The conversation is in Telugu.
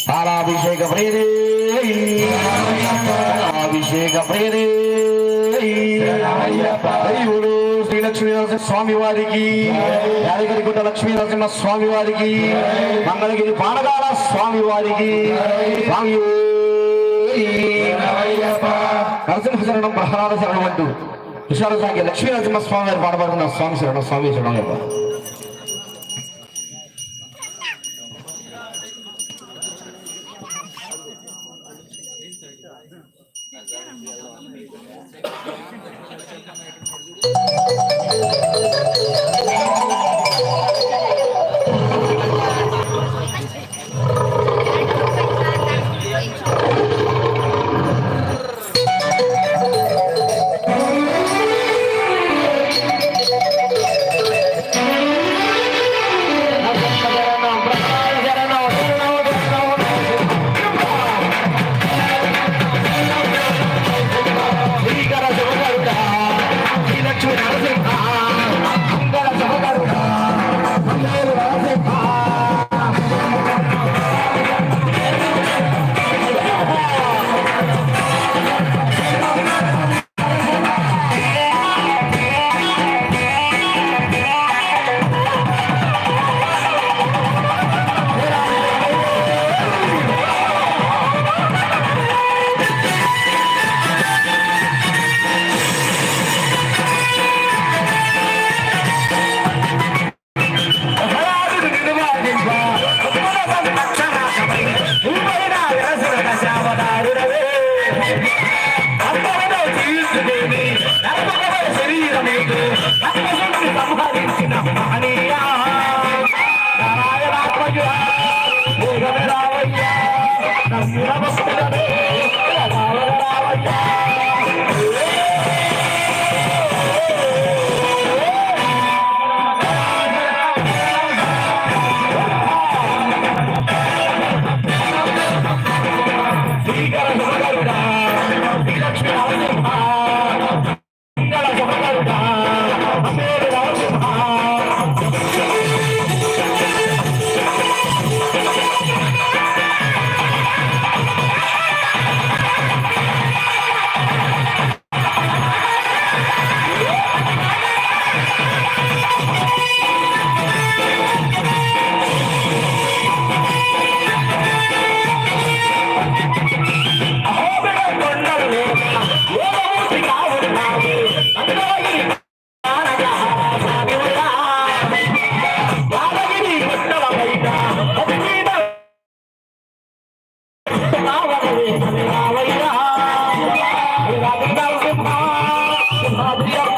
పాలాభిషేక ప్రేరే అభిషేక ప్రేరే శ్రీ లక్ష్మీ నరసింహ స్వామి వారికి, యాదగిరిగుట్ట లక్ష్మీ నరసింహ స్వామి వారికి, మంగళగిరి పానగాల స్వామి వారికి నరసింహ శరణం ప్రహ్లాద శరణం అంటూ విశాల సాగి లక్ష్మీ నరసింహ స్వామి వారి పాడబడుతున్న స్వామి శరణం స్వామి శరణం యొక్క Hallelujah.